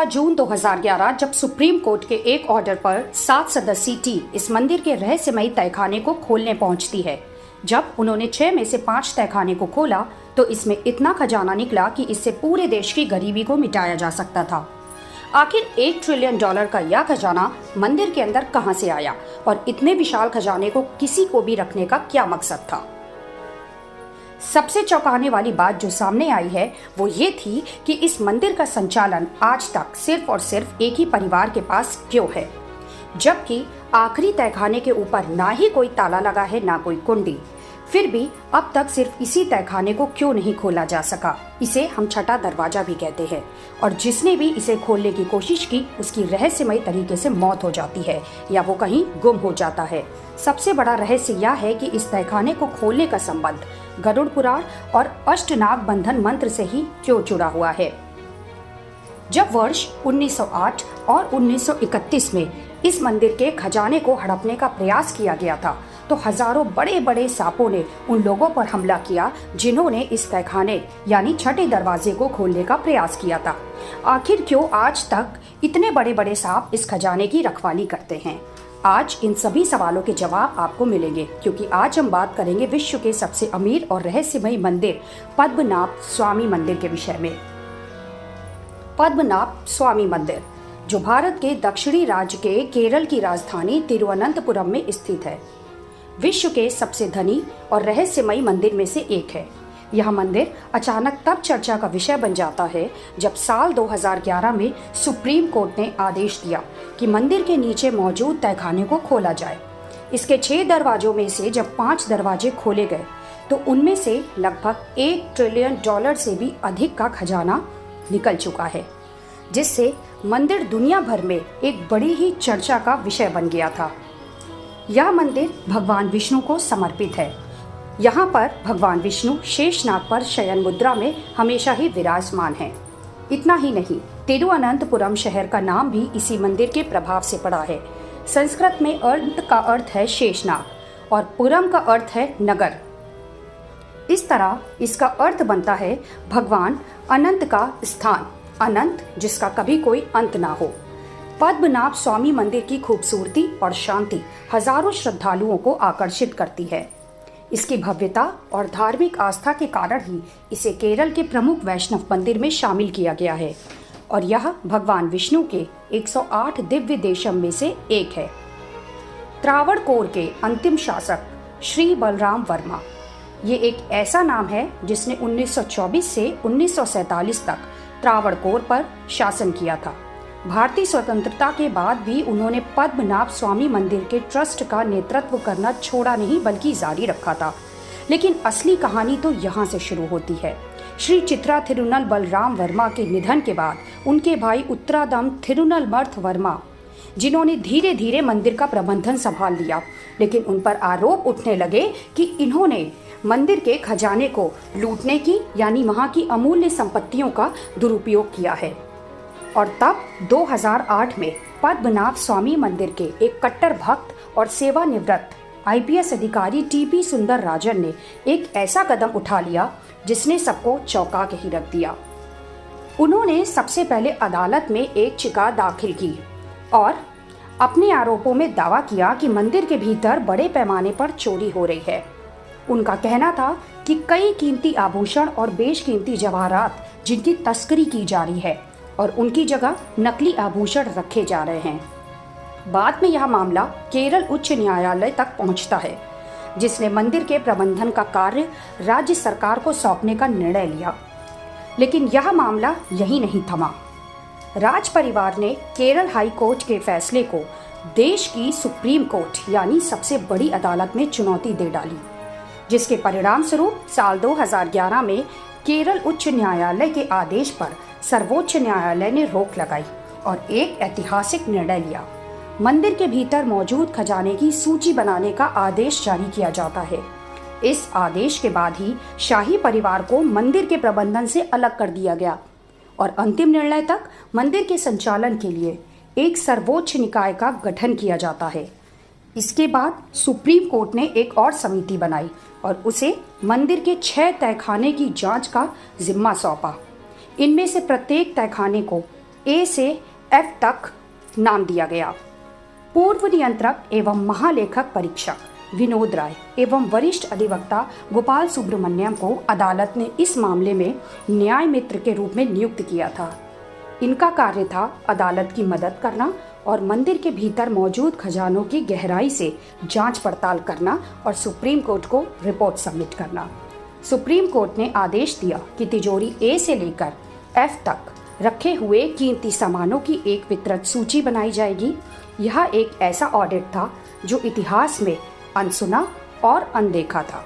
जून 2011 जब supreme court के एक ऑर्डर पर 7 सदस्यीय टीम इस मंदिर के रहस्यमयी तहखाने को खोलने पहुंचती है। जब उन्होंने 6 में से 5 तहखाने को खोला तो इसमें इतना खजाना निकला कि इससे पूरे देश की गरीबी को मिटाया जा सकता था। आखिर $1 ट्रिलियन का यह खजाना मंदिर के अंदर कहां से आया और इतने विशाल खजाने को किसी को भी रखने का क्या मकसद था? सबसे चौंकाने वाली बात जो सामने आई है वो ये थी कि इस मंदिर का संचालन आज तक सिर्फ और सिर्फ एक ही परिवार के पास क्यों है, जबकि आखिरी तहखाने के ऊपर ना ही कोई ताला लगा है ना कोई कुंडी। फिर भी अब तक सिर्फ इसी तहखाने को क्यों नहीं खोला जा सका? इसे हम छठा दरवाजा भी कहते हैं और जिसने भी इसे खोलने की कोशिश की उसकी रहस्यमय तरीके से मौत हो जाती है या वो कहीं गुम हो जाता है। सबसे बड़ा रहस्य यह है कि इस तहखाने को खोलने का संबंध गरुड़ पुराण और अष्टनाग बंधन मंत्र से ही क्यों जुड़ा हुआ है। जब वर्ष 1908 और 1931 में इस मंदिर के खजाने को हड़पने का प्रयास किया गया था तो हजारों बड़े बड़े सांपों ने उन लोगों पर हमला किया जिन्होंने इस तहखाने यानी छठे दरवाजे को खोलने का प्रयास किया था। आखिर क्यों आज तक इतने बड़े बड़े सांप इस खजाने की रखवाली करते हैं? आज इन सभी सवालों के जवाब आपको मिलेंगे, क्योंकि आज हम बात करेंगे विश्व के सबसे अमीर और रहस्यमयी मंदिर पद्मनाभ स्वामी मंदिर के विषय में। पद्मनाभ स्वामी मंदिर जो भारत के दक्षिणी राज्य के केरल की राजधानी तिरुवनंतपुरम में स्थित है, विश्व के सबसे धनी और रहस्यमयी मंदिर में से एक है। यह मंदिर अचानक तब चर्चा का विषय बन जाता है जब साल 2011 में सुप्रीम कोर्ट ने आदेश दिया कि मंदिर के नीचे मौजूद तहखाने को खोला जाए। इसके 6 दरवाजों में से जब 5 दरवाजे खोले गए तो उनमें से लगभग $1 ट्रिलियन से भी अधिक का खजाना निकल चुका है, जिससे मंदिर दुनिया भर में एक बड़ी ही चर्चा का विषय बन गया था। यह मंदिर भगवान विष्णु को समर्पित है। यहाँ पर भगवान विष्णु शेषनाग पर शयन मुद्रा में हमेशा ही विराजमान हैं। इतना ही नहीं, तिरुवनंतपुरम शहर का नाम भी इसी मंदिर के प्रभाव से पड़ा है। संस्कृत में अंत का अर्थ है शेषनाग और पुरम का अर्थ है नगर। इस तरह इसका अर्थ बनता है भगवान अनंत का स्थान, अनंत जिसका कभी कोई अंत ना हो। पद्मनाभ स्वामी मंदिर की खूबसूरती और शांति हजारों श्रद्धालुओं को आकर्षित करती है। इसकी भव्यता और धार्मिक आस्था के कारण ही इसे केरल के प्रमुख वैष्णव मंदिर में शामिल किया गया है और यह भगवान विष्णु के 108 दिव्य देशम में से एक है। त्रावणकोर के अंतिम शासक श्री बलराम वर्मा, ये एक ऐसा नाम है जिसने 1924 से 1947 तक त्रावणकोर पर शासन किया था। भारतीय स्वतंत्रता के बाद भी उन्होंने पद्मनाभ स्वामी मंदिर के ट्रस्ट का नेतृत्व करना छोड़ा नहीं बल्कि जारी रखा था। लेकिन असली कहानी तो यहाँ से शुरू होती है। श्री चित्रा थिरुनल बलराम वर्मा के निधन के बाद उनके भाई उत्तरादम थिरुनलमर्थ वर्मा, जिन्होंने धीरे धीरे मंदिर का प्रबंधन संभाल लिया, लेकिन उन पर आरोप उठने लगे कि इन्होंने मंदिर के खजाने को लूटने की यानी वहाँ की अमूल्य संपत्तियों का दुरुपयोग किया है। और तब 2008 में पद्मनाभ स्वामी मंदिर के एक कट्टर भक्त और सेवानिवृत्त IPS अधिकारी TP सुंदरराजन ने एक ऐसा कदम उठा लिया जिसने सबको चौंका के ही रख दिया। उन्होंने सबसे पहले अदालत में एक चिका दाखिल की और अपने आरोपों में दावा किया कि मंदिर के भीतर बड़े पैमाने पर चोरी हो रही है। उनका कहना था कि कई कीमती आभूषण और बेशकीमती जवाहरात जिनकी तस्करी की जा रही है और उनकी जगह नकली आभूषण रखे जा रहे हैं। बाद में यह मामला केरल उच्च न्यायालय तक पहुंचता है, जिसने मंदिर के प्रबंधन का कार्य राज्य सरकार को सौंपने का निर्णय लिया। लेकिन यह मामला यही नहीं थमा। राज परिवार ने केरल हाई कोर्ट के फैसले को देश की सुप्रीम कोर्ट यानी सबसे बड़ी अदालत में चुनौती दे डाली, जिसके परिणाम स्वरूप साल 2011 में केरल उच्च न्यायालय के आदेश पर सर्वोच्च न्यायालय ने रोक लगाई और एक ऐतिहासिक निर्णय लिया। मंदिर के भीतर मौजूद खजाने की सूची बनाने का आदेश जारी किया जाता है। इस आदेश के बाद ही शाही परिवार को मंदिर के प्रबंधन से अलग कर दिया गया और अंतिम निर्णय तक मंदिर के संचालन के लिए एक सर्वोच्च निकाय का गठन किया जाता है। इसके बाद सुप्रीम कोर्ट ने एक और समिति बनाई और उसे मंदिर के 6 तहखाने की जांच का जिम्मा सौंपा। इनमें से प्रत्येक तहखाने को ए से एफ तक नाम दिया गया। पूर्व नियंत्रक एवं महालेखक परीक्षक विनोद राय एवं वरिष्ठ अधिवक्ता गोपाल सुब्रमण्यम को अदालत ने इस मामले में न्याय मित्र के रूप में नियुक्त किया था। इनका कार्य था अदालत की मदद करना और मंदिर के भीतर मौजूद खजानों की गहराई से जांच पड़ताल करना और सुप्रीम कोर्ट को रिपोर्ट सबमिट करना। सुप्रीम कोर्ट ने आदेश दिया कि तिजोरी ए से लेकर एफ तक रखे हुए कीमती सामानों की एक विस्तृत सूची बनाई जाएगी। यह एक ऐसा ऑडिट था जो इतिहास में अनसुना और अनदेखा था,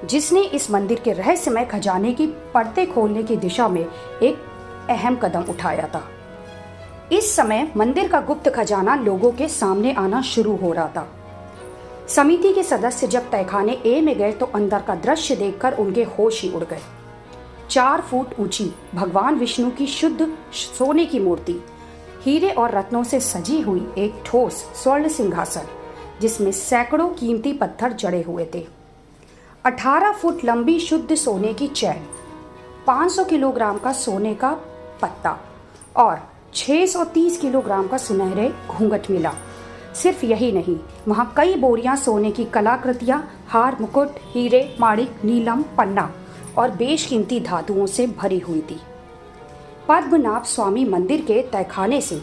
जिसने इस मंदिर के रहस्यमय खजाने की परतें खोलने की दिशा में एक अहम कदम उठाया था। इस समय मंदिर का गुप्त खजाना लोगों के सामने आना शुरू हो रहा था। समिति के सदस्य जब तहखाने ए में गए तो अंदर का दृश्य देखकर उनके होश ही उड़ गए। 4 फुट ऊंची भगवान विष्णु की शुद्ध सोने की मूर्ति, हीरे और रत्नों से सजी हुई एक ठोस स्वर्ण सिंहासन जिसमें सैकड़ों कीमती पत्थर जड़े हुए थे, 18 फुट लंबी शुद्ध सोने की चैन, 500 किलोग्राम का सोने का पत्ता और 630 किलोग्राम का सुनहरे घूंघट मिला। सिर्फ यही नहीं, वहाँ कई बोरियां सोने की कलाकृतियां, हार, मुकुट, हीरे, माणिक, नीलम, पन्ना और बेशकीमती धातुओं से भरी हुई थी। पद्मनाभ स्वामी मंदिर के तहखाने से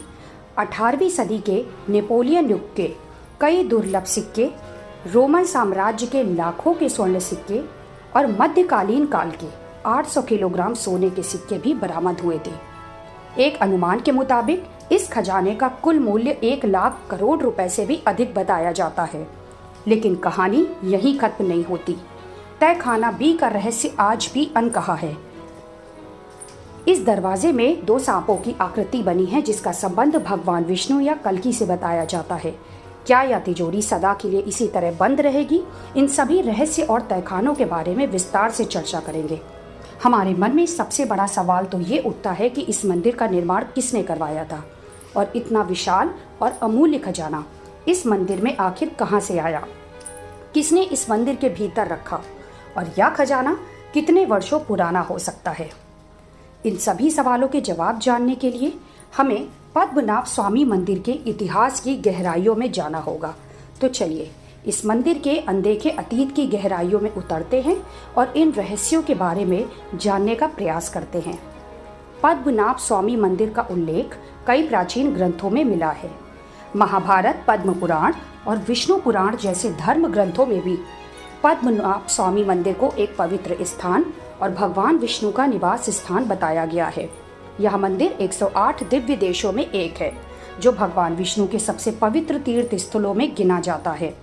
18वीं सदी के नेपोलियन युग के कई दुर्लभ सिक्के, रोमन साम्राज्य के लाखों के स्वर्ण सिक्के और मध्यकालीन काल के 800 किलोग्राम सोने के सिक्के भी बरामद हुए थे। एक अनुमान के मुताबिक इस खजाने का कुल मूल्य 1 लाख करोड़ रुपए से भी अधिक बताया जाता है। लेकिन कहानी यहीं खत्म नहीं होती। तहखाना बी का रहस्य आज भी अनकहा है। इस दरवाजे में 2 सांपों की आकृति बनी है जिसका संबंध भगवान विष्णु या कल्कि से बताया जाता है। क्या यह तिजोरी सदा के लिए इसी तरह बंद रहेगी? इन सभी रहस्य और तहखानों के बारे में विस्तार से चर्चा करेंगे। हमारे मन में सबसे बड़ा सवाल तो ये उठता है कि इस मंदिर का निर्माण किसने करवाया था और इतना विशाल और अमूल्य खजाना इस मंदिर में आखिर कहाँ से आया? किसने इस मंदिर के भीतर रखा और यह खजाना कितने वर्षों पुराना हो सकता है? इन सभी सवालों के जवाब जानने के लिए हमें पद्मनाभ स्वामी मंदिर के इतिहास की गहराइयों में जाना होगा। तो चलिए इस मंदिर के अनदेखे अतीत की गहराइयों में उतरते हैं और इन रहस्यों के बारे में जानने का प्रयास करते हैं। पद्मनाभ स्वामी मंदिर का उल्लेख कई प्राचीन ग्रंथों में मिला है। महाभारत, पद्म पुराण और विष्णु पुराण जैसे धर्म ग्रंथों में भी पद्मनाभ स्वामी मंदिर को एक पवित्र स्थान और भगवान विष्णु का निवास स्थान बताया गया है। यह मंदिर 108 दिव्य देशों में एक है, जो भगवान विष्णु के सबसे पवित्र तीर्थ स्थलों में गिना जाता है।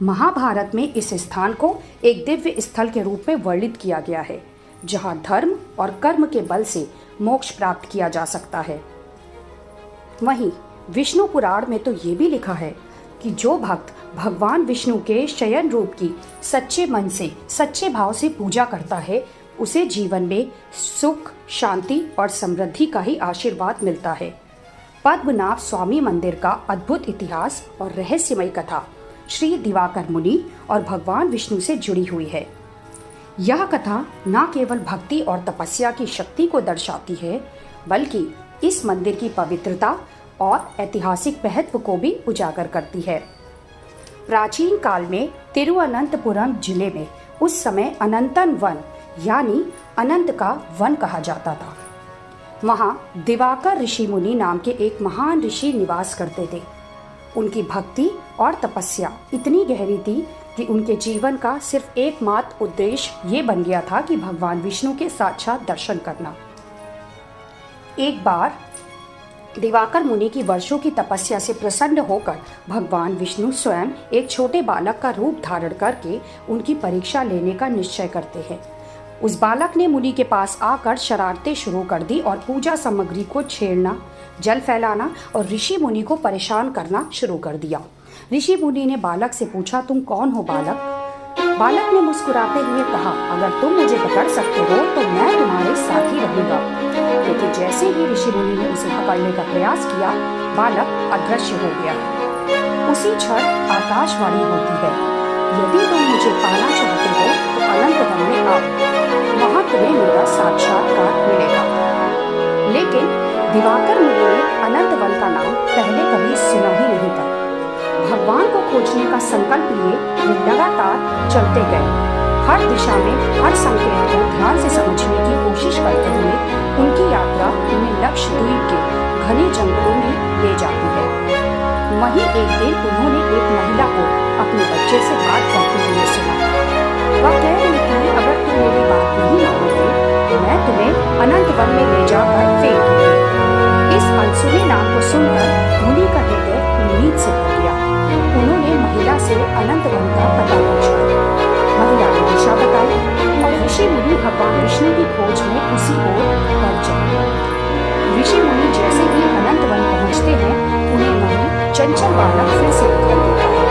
महाभारत में इस स्थान को एक दिव्य स्थल के रूप में वर्णित किया गया है, जहां धर्म और कर्म के बल से मोक्ष प्राप्त किया जा सकता है। वहीं विष्णु पुराण में तो ये भी लिखा है कि जो भक्त भगवान विष्णु के शयन रूप की सच्चे मन से, सच्चे भाव से पूजा करता है, उसे जीवन में सुख, शांति और समृद्धि का ही आशीर्वाद मिलता है। पद्मनाभ स्वामी मंदिर का अद्भुत इतिहास और रहस्यमय कथा श्री दिवाकर मुनि और भगवान विष्णु से जुड़ी हुई है। यह कथा न केवल भक्ति और तपस्या की शक्ति को दर्शाती है, बल्कि इस मंदिर की पवित्रता और ऐतिहासिक महत्व को भी उजागर करती है। प्राचीन काल में तिरुवनंतपुरम जिले में उस समय अनंतन वन यानी अनंत का वन कहा जाता था। वहाँ दिवाकर ऋषि मुनि नाम के एक महान ऋषि निवास करते थे। उनकी भक्ति और तपस्या इतनी गहरी थी कि उनके जीवन का सिर्फ एकमात्र उद्देश्य ये बन गया था कि भगवान विष्णु के साक्षात दर्शन करना। एक बार दिवाकर मुनि की वर्षों की तपस्या से प्रसन्न होकर भगवान विष्णु स्वयं एक छोटे बालक का रूप धारण करके उनकी परीक्षा लेने का निश्चय करते हैं। उस बालक ने मुनि के पास आकर शरारतें शुरू कर दी और पूजा सामग्री को छेड़ना, जल फैलाना और ऋषि मुनि को परेशान करना शुरू कर दिया। ऋषि मुनि ने बालक से पूछा, तुम कौन हो बालक? बालक ने मुस्कुराते हुए कहा, अगर तुम मुझे पकड़ सकते हो तो मैं तुम्हारे साथ ही रहूंगा। लेकिन जैसे ही ऋषि मुनि ने उसे पकड़ने का प्रयास किया, बालक अदृश्य हो गया। उसी क्षण आकाशवाणी होती है, यदि तुम मुझे पाना चाहते हो तो अनंत वन में आओ, वहां तुम्हें मेरा साक्षात्कार मिलेगा। लेकिन दिवाकर मुनि ने अनंत वन का नाम पहले कभी सुना ही नहीं था। भगवान को खोजने का संकल्प लिए वे लगातार चलते गए। हर दिशा में हर संकेत को ध्यान से समझने की कोशिश करते हुए उनकी यात्रा उन्हें लक्षद्वीप के घने जंगलों में ले जाती है। वहीं एक दिन उन्होंने एक महिला को अपने बच्चे से बात करते हुए सुना। वह कह रही थी, अगर तुम मेरी बात नहीं मानोगे तो मैं तुम्हें अनंत वन में ले जाकर फेंक दूंगी। इस अनसुने नाम को सुनकर मुनि का हृदय उम्मीद से भर गया। उन्होंने महिला से अनंत वन का पता पूछा। महिला ने दिशा बताई और ऋषि मुनि भगवान विष्णु की खोज में उसी ओर बढ़ चले। ऋषि मुनि जैसे ही अनंत वन पहुंचते हैं, उन्हें वहीं चंचल बालक फिर से दिखाई देता है।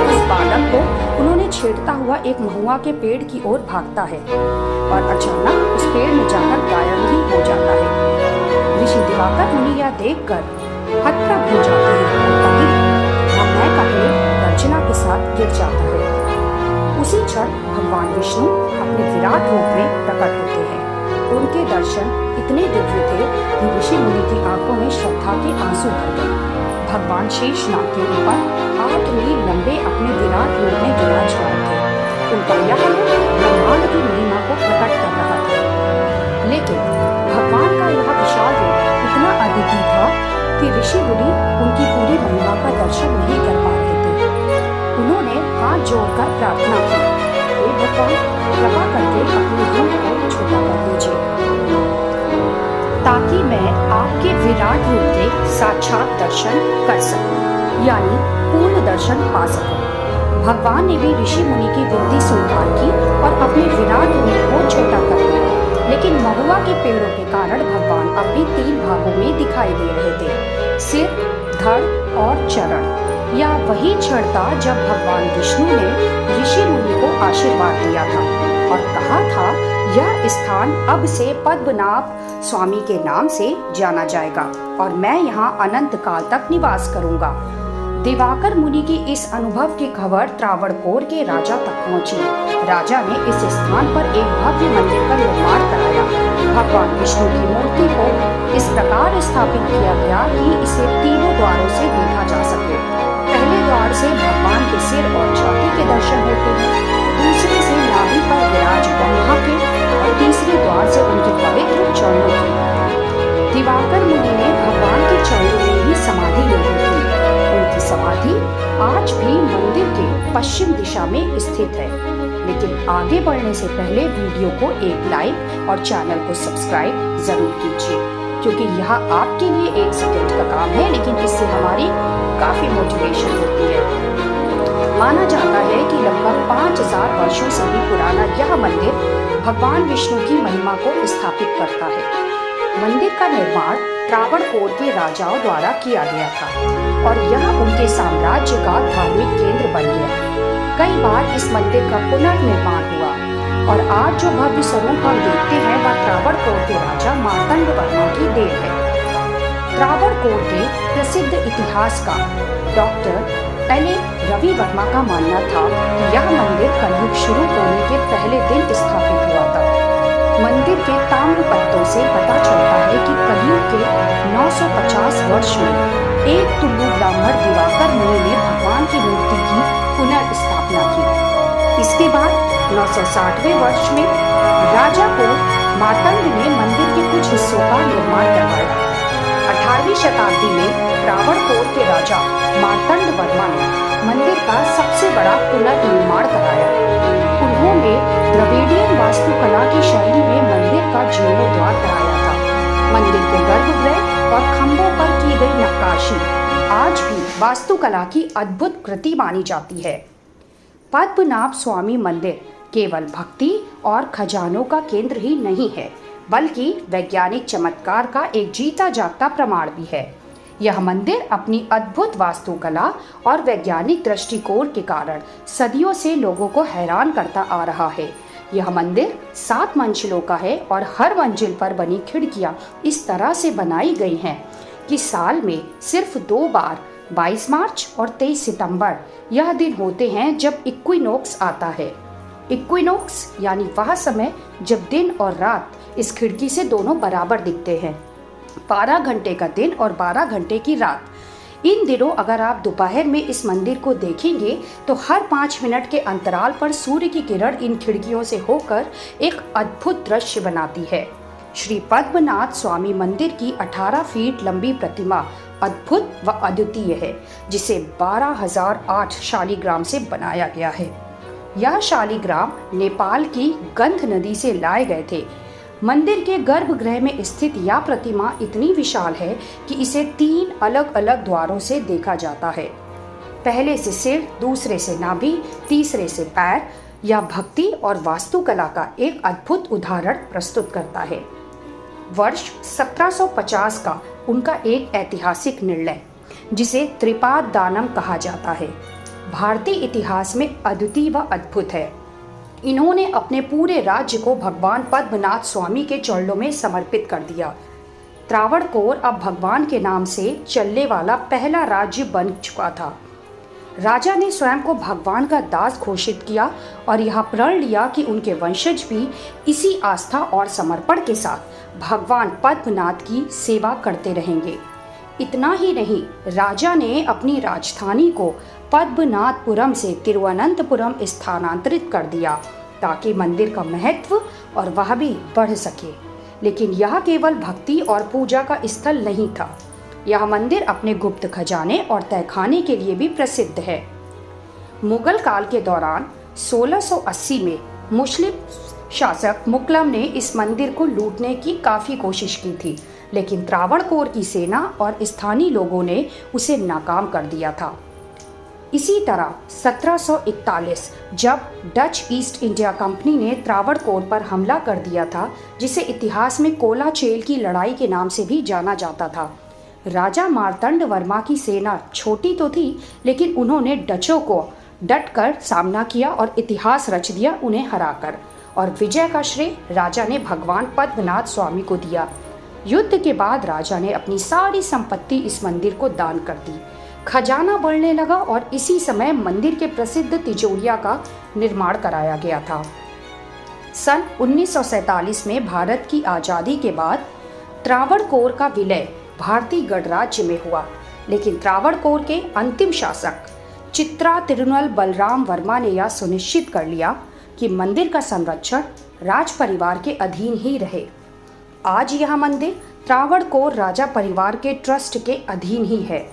उस बालक को उन्होंने छेड़ता हुआ एक महुआ के पेड़ की ओर भागता है और अचानक उस पेड़ में जाकर गायब ही हो जाता है। ऋषि दिवाकर मुनि यह देखकर हतप्रभ हो जाते हैं और तभी अभय का पेड़ गर्जना के साथ गिर जाता है। उसी क्षण भगवान विष्णु अपने विराट रूप में प्रकट होते हैं। उनके दर्शन इतने दिव्य थे कि ऋषि मुनि की आंखों में श्रद्धा के आंसू भर गए। भगवान शेषनाग के ऊपर 8 मील लंबे अपने विराट रूप में विराजमान थे। उनका यह रूप ब्रह्मांड की महिमा को प्रकट कर रहा था। लेकिन भगवान का यह विशाल रूप इतना अद्वितीय था कि ऋषि मुनि उनकी पूरी महिमा का दर्शन नहीं कर पा रहे थे। उन्होंने हाथ जोड़कर प्रार्थना की, हे भगवान, कृपा करके अपने रूप को छोटा कर दीजिए ताकि मैं आपके विराट रूप के साक्षात दर्शन कर सकूं, यानी पूर्ण दर्शन पा सकूं। भगवान ने भी ऋषि मुनि की विनती स्वीकार की और अपने विराट रूप को छोटा कर दिया। लेकिन महुआ के पेड़ों के कारण भगवान अब भी 3 भागों में दिखाई दे रहे थे, सिर, धड़ और चरण। यह वही क्षण था जब भगवान विष्णु ने ऋषि मुनि को आशीर्वाद दिया था और कहा था, यह स्थान अब से पद्मनाभ स्वामी के नाम से जाना जाएगा और मैं यहाँ अनंत काल तक निवास करूंगा। दिवाकर मुनि की इस अनुभव की खबर त्रावणकोर के राजा तक पहुंची। राजा ने इस स्थान पर एक भव्य मंदिर का निर्माण कराया। भगवान विष्णु की मूर्ति को इस प्रकार स्थापित किया गया कि इसे तीनों द्वारों से देखा जा सके। पहले द्वार से भगवान के सिर और छाती के दर्शन होते हैं, दूसरे से नाभि पर विराज ब्रह्मा के और तीसरे द्वार से उनके पवित्र चरणों की। दिवाकर मुनि ने भगवान के चरणों में ही समाधि ली थी। उनकी समाधि आज भी मंदिर के पश्चिम दिशा में स्थित है। लेकिन आगे बढ़ने से पहले वीडियो को एक लाइक और चैनल को सब्सक्राइब जरूर कीजिए, क्योंकि यह आपके लिए 1 सेकंड का काम है, लेकिन इससे हमारी काफी मोटिवेशन होती है। माना जाता है कि लगभग 5000 वर्षों से भी पुराना यह मंदिर भगवान विष्णु की महिमा को स्थापित करता है। मंदिर का निर्माण त्रावणकोर के राजाओं द्वारा किया गया था और यह उनके साम्राज्य का धार्मिक केंद्र बन गया। कई बार इस मंदिर का पुनर्निर्माण हुआ और आज जो भव्य स्वरूप हम देखते हैं वह त्रावणकोर के राजा मार्तंड वर्मा की देन है। त्रावणकोर के प्रसिद्ध इतिहासकार डॉक्टर L.A. रवि वर्मा का मानना था कि यह मंदिर कलयुग शुरू होने के पहले दिन स्थापित हुआ था। मंदिर के ताम्र पत्रों से पता चलता है कि कलयुग के 950 वर्ष में एक तुल्लु ब्राह्मण दिवाकर मुनि ने भगवान की मूर्ति की पुनर्स्थापना की। इसके बाद 960वें वर्ष में राजा को मार्तंड ने मंदिर के कुछ हिस्सों का निर्माण करवाया। 18वीं शताब्दी में त्रावणकोर के राजा मार्तंड वर्मा ने मंदिर का सबसे बड़ा पुनर्निर्माण कराया। उन्होंने द्रविडियन वास्तुकला की शैली में मंदिर का जीर्णोद्धार कराया था। मंदिर के गर्भगृह और खंभों पर की गई नक्काशी आज भी वास्तुकला की अद्भुत कृति मानी जाती है। पद्मनाभ स्वामी मंदिर केवल भक्ति और खजानों का केंद्र ही नहीं है, बल्कि वैज्ञानिक चमत्कार का एक जीता जागता प्रमाण भी है। यह मंदिर अपनी अद्भुत वास्तुकला और वैज्ञानिक दृष्टिकोण के कारण सदियों से लोगों को हैरान करता आ रहा है। यह मंदिर 7 मंजिलों का है और हर मंजिल पर बनी खिड़कियां इस तरह से बनाई गई हैं कि साल में सिर्फ 2 बार 22 मार्च और 23 सितंबर यह दिन होते हैं जब इक्विनोक्स आता है। इक्विनोक्स यानी वह समय जब दिन और रात इस खिड़की से दोनों बराबर दिखते हैं। 12 घंटे का दिन और 12 घंटे की रात। इन दिनों अगर आप दोपहर में इस मंदिर को देखेंगे तो हर 5 मिनट के अंतराल पर सूर्य की किरण इन खिड़कियों से होकर एक अद्भुत दृश्य बनाती है। श्री पद्मनाभ स्वामी मंदिर की 18 फीट लंबी प्रतिमा अद्भुत व अद्वितीय है, जिसे 12,008 शालिग्राम से बनाया गया है। यह शालिग्राम नेपाल की गंध नदी से लाए गए थे। मंदिर के गर्भगृह में स्थित यह प्रतिमा इतनी विशाल है कि इसे 3 अलग अलग द्वारों से देखा जाता है। पहले से सिर, दूसरे से नाभि, तीसरे से पैर। यह भक्ति और वास्तुकला का एक अद्भुत उदाहरण प्रस्तुत करता है। वर्ष 1750 का उनका एक ऐतिहासिक निर्णय, जिसे त्रिपाद दानम कहा जाता है, भारतीय इतिहास में अद्वितीय व अद्भुत है। इन्होंने अपने पूरे राज्य को भगवान पद्मनाभ स्वामी के चरणों में समर्पित कर दिया। त्रावणकोर अब भगवान के नाम से चलने वाला पहला राज्य बन चुका था। राजा ने स्वयं को भगवान का दास घोषित किया और यह प्रण लिया कि उनके वंशज भी इसी आस्था और समर्पण के साथ भगवान पद्मनाभ की सेवा करते रहेंगे। इतना ही नहीं, राजा ने अपनी राजधानी को पद्मनाभपुरम से तिरुवनंतपुरम स्थानांतरित कर दिया ताकि मंदिर का महत्व और वह भी बढ़ सके। लेकिन यह केवल भक्ति और पूजा का स्थल नहीं था। यह मंदिर अपने गुप्त खजाने और तहखाने के लिए भी प्रसिद्ध है। मुगल काल के दौरान 1680 में मुस्लिम शासक मुकलम ने इस मंदिर को लूटने की काफ़ी कोशिश की थी, लेकिन त्रावणकोर की सेना और स्थानीय लोगों ने उसे नाकाम कर दिया था। इसी तरह 1741 जब डच ईस्ट इंडिया कंपनी ने त्रावणकोर पर हमला कर दिया था, जिसे इतिहास में कोलाचेल की लड़ाई के नाम से भी जाना जाता था। राजा मार्तंड वर्मा की सेना छोटी तो थी, लेकिन उन्होंने डचों को डटकर सामना किया और इतिहास रच दिया उन्हें हराकर, और विजय का श्रेय राजा ने भगवान पद्मनाभ स्वामी को दिया। युद्ध के बाद राजा ने अपनी सारी संपत्ति इस मंदिर को दान कर दी। खजाना बढ़ने लगा और इसी समय मंदिर के प्रसिद्ध तिजोरिया का निर्माण कराया गया था। सन 1947 में भारत की आज़ादी के बाद त्रावणकोर का विलय भारतीय गणराज्य में हुआ, लेकिन त्रावणकोर के अंतिम शासक चित्रा तिरुनल बलराम वर्मा ने यह सुनिश्चित कर लिया कि मंदिर का संरक्षण राज परिवार के अधीन ही रहे। आज यह मंदिर त्रावणकोर राजा परिवार के ट्रस्ट के अधीन ही है।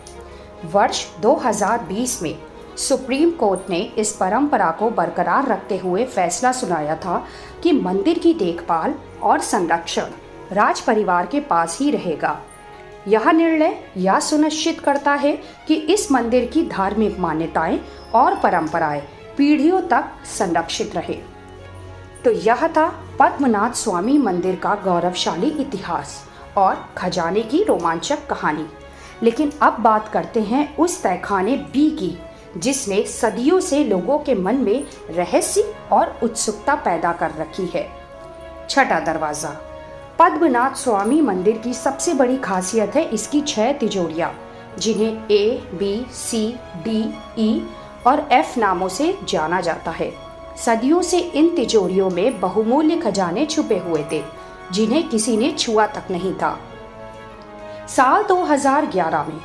वर्ष 2020 में सुप्रीम कोर्ट ने इस परंपरा को बरकरार रखते हुए फैसला सुनाया था कि मंदिर की देखभाल और संरक्षण राज परिवार के पास ही रहेगा। यह निर्णय यह सुनिश्चित करता है कि इस मंदिर की धार्मिक मान्यताएं और परंपराएं पीढ़ियों तक संरक्षित रहे। तो यह था पद्मनाभ स्वामी मंदिर का गौरवशाली इतिहास और खजाने की रोमांचक कहानी। लेकिन अब बात करते हैं उस तहखाने बी की, जिसने सदियों से लोगों के मन में रहस्य और उत्सुकता पैदा कर रखी है। छठा दरवाज़ा। पद्मनाभ स्वामी मंदिर की सबसे बड़ी खासियत है इसकी 6 तिजोरियाँ, जिन्हें A, B, C, D, E और F नामों से जाना जाता है। सदियों से इन तिजोरियों में बहुमूल्य खजाने छुपे हुए थे, जिन्हें किसी ने छुआ तक नहीं था। साल 2011 में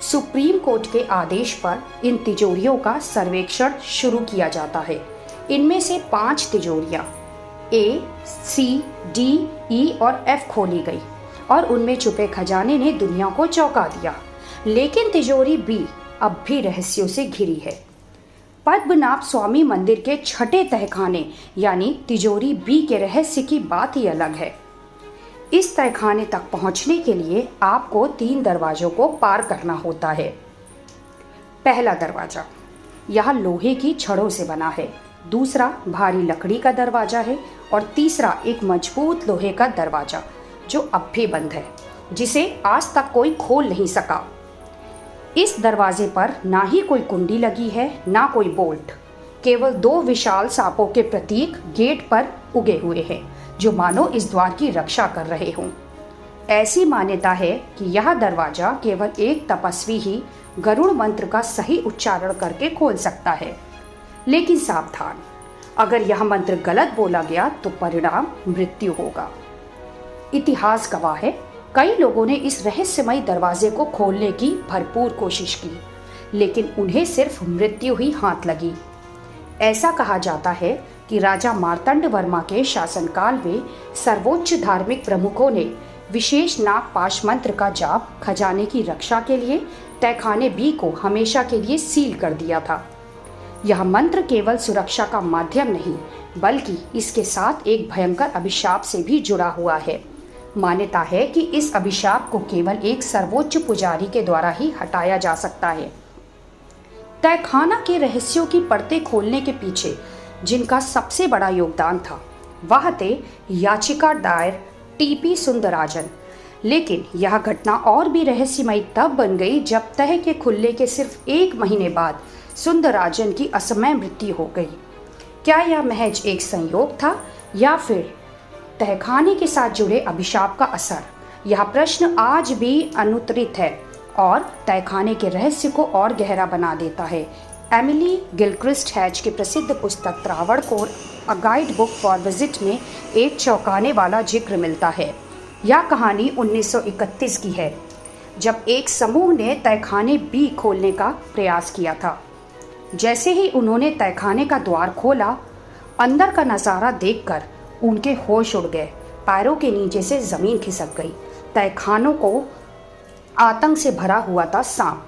सुप्रीम कोर्ट के आदेश पर इन तिजोरियों का सर्वेक्षण शुरू किया जाता है। इनमें से 5 तिजोरियां A, C, D, E और F खोली गई और उनमें छुपे खजाने ने दुनिया को चौंका दिया। लेकिन तिजोरी B अब भी रहस्यों से घिरी है। पद्मनाभ स्वामी मंदिर के छठे तहखाने यानी तिजोरी B के रहस्य की बात ही अलग है। इस तहखाने तक पहुंचने के लिए आपको 3 दरवाजों को पार करना होता है। पहला दरवाजा यह लोहे की छड़ों से बना है, दूसरा भारी लकड़ी का दरवाजा है और तीसरा एक मजबूत लोहे का दरवाजा जो अब भी बंद है, जिसे आज तक कोई खोल नहीं सका। इस दरवाजे पर ना ही कोई कुंडी लगी है, ना कोई बोल्ट, केवल 2 विशाल सांपों के प्रतीक गेट पर उगे हुए हैं, जो मानो इस द्वार की रक्षा कर रहे हों। ऐसी मान्यता है कि यह दरवाजा केवल एक तपस्वी ही गरुड़ मंत्र का सही उच्चारण करके खोल सकता है। लेकिन सावधान, अगर यह मंत्र गलत बोला गया तो परिणाम मृत्यु होगा। इतिहास गवाह है कई लोगों ने इस रहस्यमयी दरवाजे को खोलने की भरपूर कोशिश की, लेकिन उन्हें सिर्फ मृत्यु ही हाथ लगी। ऐसा कहा जाता है कि राजा मार्तंड वर्मा के शासनकाल में सर्वोच्च धार्मिक प्रमुखों ने विशेष नागपाश मंत्र का जाप खजाने की रक्षा के लिए तहखाने बी को हमेशा के लिए सील कर दिया था। यह मंत्र केवल सुरक्षा का माध्यम नहीं, बल्कि इसके साथ एक भयंकर अभिशाप से भी जुड़ा हुआ है। मान्यता है कि इस अभिशाप को केवल एक सर्वोच्च पुजारी के द्वारा ही हटाया जा सकता है। तहखाना के रहस्यों की परतें खोलने के पीछे जिनका सबसे बड़ा योगदान था, वह थे याचिका दायर टीपी सुंदराजन। लेकिन यह घटना और भी रहस्यमयी तब बन गई जब तह के खुलने के सिर्फ 1 महीने बाद सुंदराजन की असमय मृत्यु हो गई। क्या यह महज एक संयोग था या फिर तहखाने के साथ जुड़े अभिशाप का असर? यह प्रश्न आज भी अनुत्तरित है और तहखाने के रहस्य को और गहरा बना देता है। एमिली गिलक्रिस्ट हैच की प्रसिद्ध पुस्तक Travancore a guide book for visit में एक चौंकाने वाला जिक्र मिलता है। यह कहानी 1931 की है, जब एक समूह ने तहखाने बी खोलने का प्रयास किया था। जैसे ही उन्होंने तहखाने का द्वार खोला, अंदर का नज़ारा देखकर उनके होश उड़ गए। पैरों के नीचे से ज़मीन खिसक गई। तहखानों को आतंक से भरा हुआ था। सांप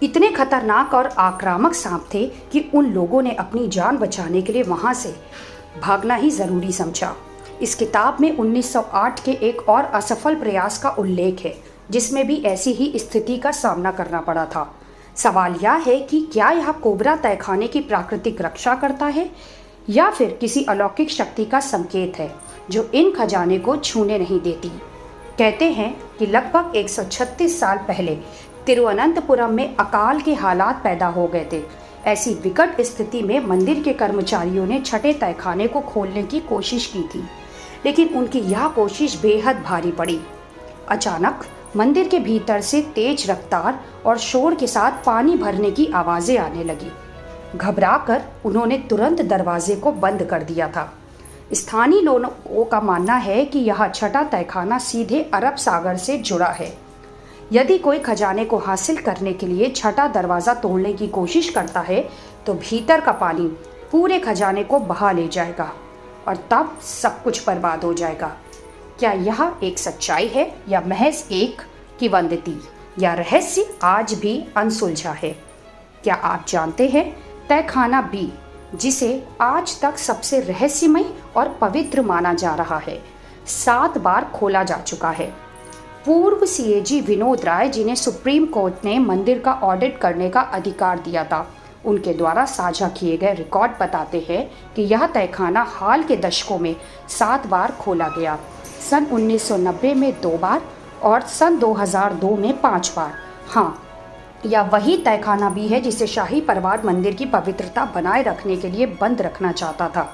इतने खतरनाक और आक्रामक सांप थे कि उन लोगों ने अपनी जान बचाने के लिए वहां से भागना ही ज़रूरी समझा। इस किताब में 1908 के एक और असफल प्रयास का उल्लेख है, जिसमें भी ऐसी ही स्थिति का सामना करना पड़ा था। सवाल यह है कि क्या यह कोबरा तहखाने की प्राकृतिक रक्षा करता है या फिर किसी अलौकिक शक्ति का संकेत है जो इन खजाने को छूने नहीं देती। कहते हैं कि लगभग 136 साल पहले तिरुवनंतपुरम में अकाल के हालात पैदा हो गए थे। ऐसी विकट स्थिति में मंदिर के कर्मचारियों ने छठे तहखाने को खोलने की कोशिश की थी, लेकिन उनकी यह कोशिश बेहद भारी पड़ी। अचानक मंदिर के भीतर से तेज रफ्तार और शोर के साथ पानी भरने की आवाज़ें आने लगी। घबराकर उन्होंने तुरंत दरवाजे को बंद कर दिया था। स्थानीय लोगों का मानना है कि यह छठा तहखाना सीधे अरब सागर से जुड़ा है। यदि कोई खजाने को हासिल करने के लिए छठा दरवाज़ा तोड़ने की कोशिश करता है तो भीतर का पानी पूरे खजाने को बहा ले जाएगा और तब सब कुछ बर्बाद हो जाएगा। क्या यह एक सच्चाई है या महज एक किंवदंती या रहस्य आज भी अनसुलझा है? क्या आप जानते हैं तहखाना बी, जिसे आज तक सबसे रहस्यमय और पवित्र माना जा रहा है, 7 बार खोला जा चुका है। पूर्व सीएजी विनोद राय, जिन्हें सुप्रीम कोर्ट ने मंदिर का ऑडिट करने का अधिकार दिया था, उनके द्वारा साझा किए गए रिकॉर्ड बताते हैं कि यह तहखाना हाल के दशकों में 7 बार खोला गया। सन 1990 में 2 बार और सन 2002 में 5 बार। हाँ, यह वही तहखाना भी है जिसे शाही परिवार मंदिर की पवित्रता बनाए रखने के लिए बंद रखना चाहता था,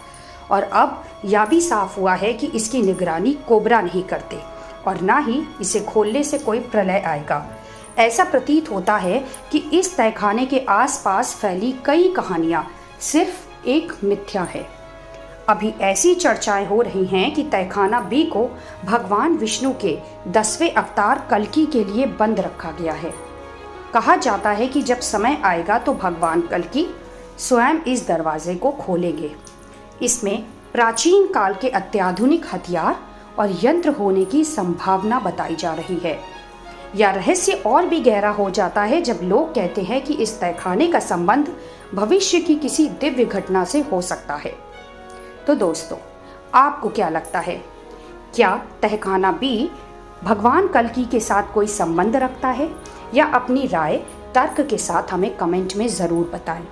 और अब यह भी साफ हुआ है कि इसकी निगरानी कोबरा नहीं करते और ना ही इसे खोलने से कोई प्रलय आएगा। ऐसा प्रतीत होता है कि इस तहखाने के आसपास फैली कई कहानियां सिर्फ एक मिथ्या है। अभी ऐसी चर्चाएं हो रही हैं कि तहखाना बी को भगवान विष्णु के 10वें अवतार कल्कि के लिए बंद रखा गया है। कहा जाता है कि जब समय आएगा तो भगवान कल्कि स्वयं इस दरवाजे को खोलेंगे। इसमें प्राचीन काल के अत्याधुनिक हथियार और यंत्र होने की संभावना बताई जा रही है। यह रहस्य और भी गहरा हो जाता है जब लोग कहते हैं कि इस तहखाने का संबंध भविष्य की किसी दिव्य घटना से हो सकता है। तो दोस्तों, आपको क्या लगता है? क्या तहखाना बी भगवान कल्कि के साथ कोई संबंध रखता है? या अपनी राय तर्क के साथ हमें कमेंट में ज़रूर बताएं।